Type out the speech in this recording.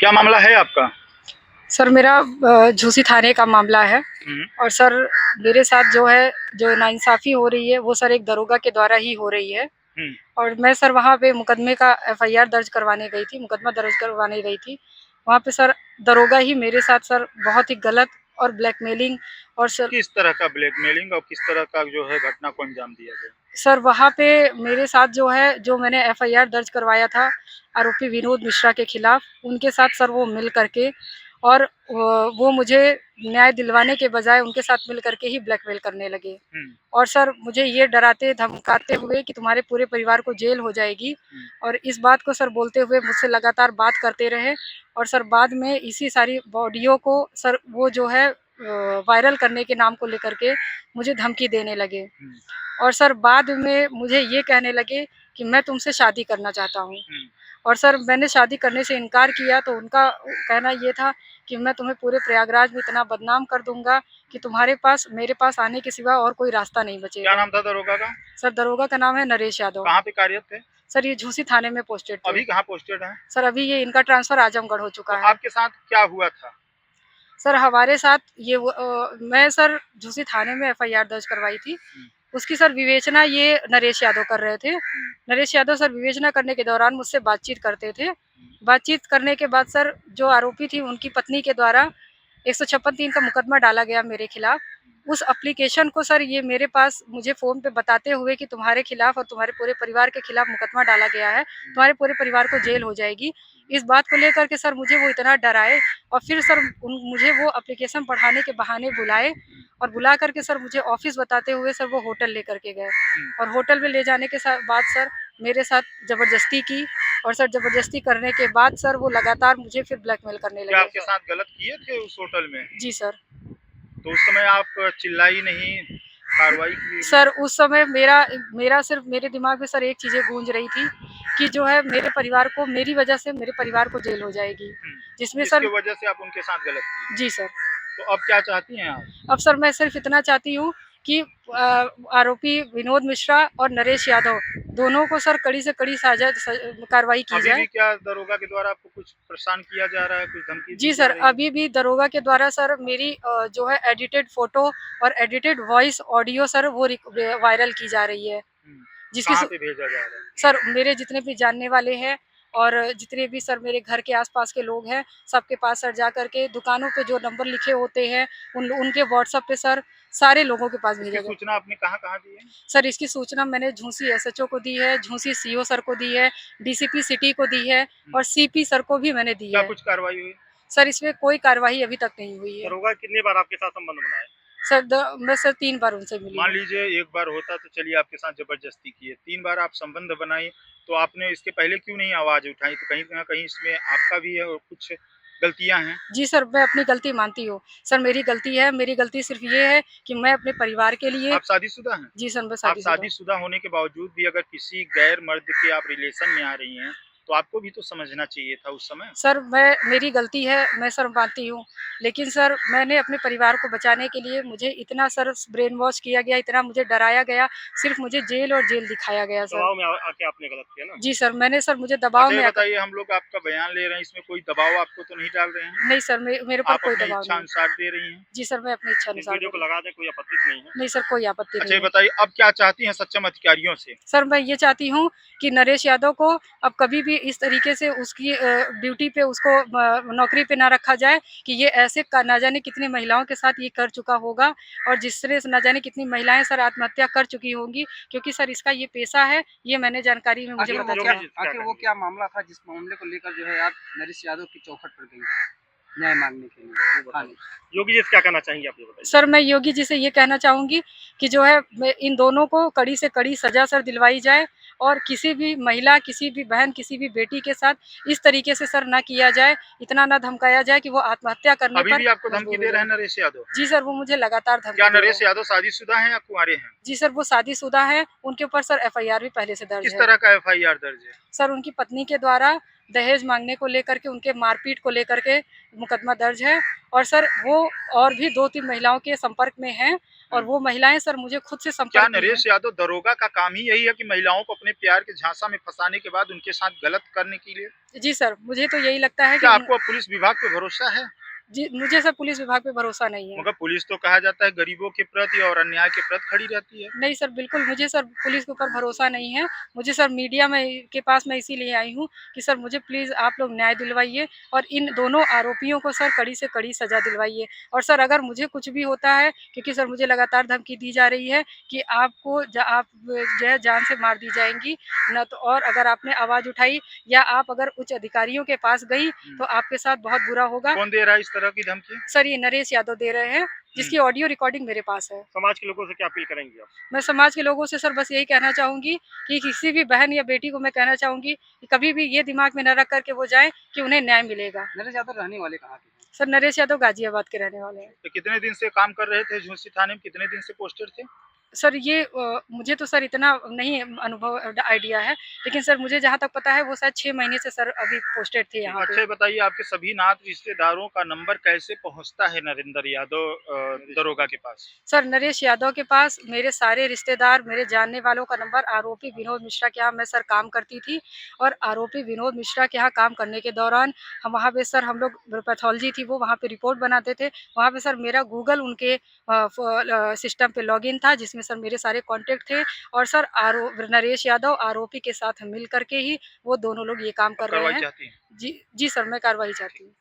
क्या मामला है आपका? सर मेरा झूसी थाने का मामला है। और सर मेरे साथ जो है जो नाइंसाफ़ी हो रही है वो सर एक दरोगा के द्वारा ही हो रही है। और मैं सर वहाँ पे मुकदमे का एफआईआर दर्ज करवाने गई थी, मुकदमा दर्ज करवाने गई थी। वहाँ पे सर दरोगा ही मेरे साथ सर बहुत ही गलत और ब्लैकमेलिंग और सर किस तरह का ब्लैकमेलिंग और किस तरह का जो है घटना को अंजाम दिया गया? सर वहाँ पे मेरे साथ जो है जो मैंने एफआईआर दर्ज करवाया था आरोपी विनोद मिश्रा के खिलाफ, उनके साथ सर वो मिल करके और वो मुझे न्याय दिलवाने के बजाय उनके साथ मिल करके ही ब्लैकमेल करने लगे। और सर मुझे ये डराते धमकाते हुए कि तुम्हारे पूरे परिवार को जेल हो जाएगी, और इस बात को सर बोलते हुए मुझसे लगातार बात करते रहे। और सर बाद में इसी सारी ऑडियो को सर वो जो है वायरल करने के नाम को लेकर के मुझे धमकी देने लगे। और सर बाद में मुझे ये कहने लगे कि मैं तुमसे शादी करना चाहता हूँ। और सर मैंने शादी करने से इनकार किया तो उनका कहना ये था कि मैं तुम्हें पूरे प्रयागराज में इतना बदनाम कर दूंगा कि तुम्हारे पास मेरे पास आने के सिवा और कोई रास्ता नहीं बचेगा। क्या नाम था दरोगा का? सर दरोगा का नाम है नरेश यादव। कहाँ पे कार्यरत थे? सर ये झूसी थाने में पोस्टेड थे। अभी कहाँ पोस्टेड है? सर अभी ये इनका ट्रांसफर आजमगढ़ हो चुका तो है। आपके साथ क्या हुआ था? सर हमारे साथ ये मैं सर झूसी थाने में एफआईआर दर्ज करवाई थी। उसकी सर विवेचना ये नरेश यादव कर रहे थे। नरेश यादव सर विवेचना करने के दौरान मुझसे बातचीत करते थे। बातचीत करने के बाद सर जो आरोपी थी उनकी पत्नी के द्वारा 156(3) का मुकदमा डाला गया मेरे खिलाफ। उस एप्लीकेशन को सर ये मेरे पास मुझे फ़ोन पे बताते हुए कि तुम्हारे खिलाफ और तुम्हारे पूरे परिवार के खिलाफ मुकदमा डाला गया है, तुम्हारे पूरे परिवार को जेल हो जाएगी। इस बात को लेकर के सर मुझे वो इतना डराए और फिर सर मुझे वो एप्लीकेशन पढ़ाने के बहाने बुलाए और बुला करके सर मुझे ऑफिस बताते हुए सर वो होटल लेकर के गए। और होटल में ले जाने के बाद सर मेरे साथ ज़बरदस्ती की। और सर ज़बरदस्ती करने के बाद सर वो लगातार मुझे फिर ब्लैकमेल करने लगे। क्या आपके साथ गलत किए थे उस होटल में? जी सर। तो उस समय आप चिल्लाई नहीं, कार्रवाई की? सर उस समय मेरा सिर्फ मेरे दिमाग में सर एक चीज़ें गूंज रही थी कि जो है मेरे परिवार को मेरी वजह से मेरे परिवार को जेल हो जाएगी, जिसमें सर इसकी वजह से आप उनके साथ गलत किए। जी सर। तो अब क्या चाहती हैं आप? अब सर मैं सिर्फ इतना चाहती हूँ कि आरोपी विनोद मिश्रा और नरेश यादव दोनों को सर कड़ी से कड़ी कार्रवाई की जाए। अभी भी क्या दरोगा के द्वारा आपको कुछ परेशान किया जा रहा है, कुछ धमकी जी सर, अभी भी दरोगा के द्वारा सर मेरी जो है एडिटेड फोटो और एडिटेड वॉइस ऑडियो सर वो वायरल की जा रही है। जिसकी कहाँ पे भेजा जा रहा है? सर मेरे जितने भी जानने वाले हैं और जितने भी सर मेरे घर के आसपास के लोग हैं, सबके पास सर जा करके दुकानों पे जो नंबर लिखे होते हैं उनके व्हाट्सएप पे सर सारे लोगों के पास भेजा गया। सूचना आपने कहाँ-कहाँ दी है? सर इसकी सूचना मैंने झूसी एसएचओ को दी है, झूसी सीओ सर को दी है, डीसीपी सिटी को दी है और सीपी सर को भी मैंने दी है। क्या कुछ कार्रवाई हुई? सर इसमें कोई कार्रवाई अभी तक नहीं हुई है। दरोगा कितनी बार आपके साथ संबंध बनाया? सर मैं सर 3 बार उनसे मिली। मान लीजिए एक बार होता तो चलिए आपके साथ जबरदस्ती की है, 3 बार आप संबंध बनाई, तो आपने इसके पहले क्यों नहीं आवाज़ उठाई? तो कहीं न कहीं इसमें आपका भी है और कुछ गलतियाँ हैं। जी सर, मैं अपनी गलती मानती हूँ। सर मेरी गलती है, मेरी गलती सिर्फ़ ये है कि मैं अपने परिवार के लिए। आप शादीशुदा हैं? जी सर, मैं आप शादीशुदा हूँ। शादीशुदा होने के बावजूद भी अगर किसी गैर मर्द के आप रिलेशन में आ रही हैं, तो आपको भी तो समझना चाहिए था उस समय। सर मेरी गलती है, मैं सर मानती हूँ। लेकिन सर मैंने अपने परिवार को बचाने के लिए मुझे इतना सर ब्रेन वॉश किया गया, इतना मुझे डराया गया, सिर्फ़ मुझे जेल और जेल दिखाया गया सर। दबाव में आके आपने गलत किया ना? जी सर, मैंने सर मुझे दबाव अच्छा ये में आकर। बताइए हम लोग आपका बयान ले रहे हैं, इसमें कोई दबाव आपको तो नहीं डाल रहे हैं? नहीं सर, मेरे ऊपर आप कोई अपनी दबाव इच्छा नहीं। अनुसार दे रही हैं? जी सर, मैं अपनी इच्छा इस अनुसार वीडियो दे को रही हूँ। लगा दें, कोई आपत्ति तो नहीं है? नहीं सर, कोई आपत्ति अच्छा नहीं ये है। बताइए अब क्या चाहती हैं सक्षम अधिकारियों से? सर मैं ये चाहती हूँ कि नरेश यादव को अब कभी भी इस तरीके से उसकी ड्यूटी पे उसको नौकरी पे ना रखा जाए कि ये ऐसे ना जाने कितनी महिलाओं के साथ ये कर चुका होगा और जिससे ना जाने कितनी महिलाएं सर आत्महत्या कर चुकी होंगी, क्योंकि सर इसका ये पेशा है, ये मैंने जानकारी में मुझे पता चला। आखिर वो क्या मामला था जिस मामले को लेकर जो है आप नरेश यादव की चौखट पर गई न्याय मांगने के लिए? हाँ योगी जी से क्या कहना चाहेंगे आप ये बताइए? सर मैं योगी जी से ये कहना चाहूँगी कि जो है इन दोनों को कड़ी से कड़ी सज़ा सर दिलवाई जाए और किसी भी महिला, किसी भी बहन, किसी भी बेटी के साथ इस तरीके से सर ना किया जाए, इतना ना धमकाया जाए कि वो आत्महत्या करने पर अभी भी आपको धमकी दे रहे हैं नरेश यादव? जी सर, वो मुझे लगातार धमकी क्या दे रहे नरेश हैं। यादव शादीशुदा हैं या कुंवारे हैं? जी सर, वो शादीशुदा हैं, उनके ऊपर सर एफआईआर भी पहले से दर्ज किस है। तरह का एफआईआर दर्ज है? सर उनकी पत्नी के द्वारा दहेज मांगने को लेकर के, उनके मारपीट को लेकर के मुकदमा दर्ज है और सर वो और भी 2-3 महिलाओं के संपर्क में हैं और वो महिलाएं सर मुझे खुद से क्या संपर्क की हैं। नरेश यादव दरोगा का काम ही यही है कि महिलाओं को अपने प्यार के झांसा में फंसाने के बाद उनके साथ गलत करने के लिए? जी सर, मुझे तो यही लगता है कि क्या आपको अब पुलिस विभाग पे भरोसा है? जी, मुझे सर पुलिस विभाग पे भरोसा नहीं है। मगर पुलिस तो कहा जाता है गरीबों के प्रति और अन्याय के प्रति खड़ी रहती है। नहीं सर, बिल्कुल मुझे सर पुलिस के ऊपर भरोसा नहीं है। मुझे सर मीडिया में के पास मैं इसीलिए आई हूँ कि सर मुझे प्लीज़ आप लोग न्याय दिलवाइए और इन दोनों आरोपियों को सर कड़ी से कड़ी सज़ा दिलवाइए। और सर अगर मुझे कुछ भी होता है, क्योंकि सर मुझे लगातार धमकी दी जा रही है कि आपको आप जो है जान से मार दी जाएँगी, ना तो और अगर आपने आवाज़ उठाई या आप अगर उच्च अधिकारियों के पास गई तो आपके साथ बहुत बुरा होगा। कौन दे रहा है इस तरह की धमकी? सर ये नरेश यादव दे रहे हैं, जिसकी ऑडियो रिकॉर्डिंग मेरे पास है। समाज के लोगों से क्या अपील करेंगी आप? मैं समाज के लोगों से सर बस यही कहना चाहूँगी कि किसी भी बहन या बेटी को मैं कहना चाहूँगी कि कभी भी ये दिमाग में न रख कर के वो जाएँ कि उन्हें न्याय मिलेगा। नरेश यादव रहने वाले कहाँ के हैं? सर नरेश यादव गाज़ियाबाद के रहने वाले हैं। तो कितने दिन से काम कर रहे थे झूंसी थाने में? कितने दिन से पोस्टेड थे? सर ये मुझे तो सर इतना नहीं अनुभव आइडिया है, लेकिन सर मुझे जहाँ तक पता है वो शायद 6 महीने से सर अभी पोस्टेड थे यहाँ अच्छा पे। ये बताइए आपके सभी नात रिश्तेदारों का नंबर कैसे पहुंचता है नरेंद्र यादव दरोगा के पास? सर नरेश यादव के पास मेरे सारे रिश्तेदार, मेरे जानने वालों का नंबर आरोपी विनोद मिश्रा के यहाँ मैं सर काम करती थी और आरोपी विनोद मिश्रा के यहाँ काम करने के दौरान हम वहाँ पे सर हम लोग पैथोलॉजी थी वो वहाँ पे रिपोर्ट बनाते थे। वहाँ पे सर मेरा गूगल उनके सिस्टम पे लॉगिन था जिसमें सर मेरे सारे कॉन्टैक्ट थे और सर नरेश यादव आरोपी के साथ मिल कर के ही वो दोनों लोग ये काम कर रहे कार्रवाई हैं। चाहती हैं? जी, जी सर मैं कार्रवाई चाहती हूँ।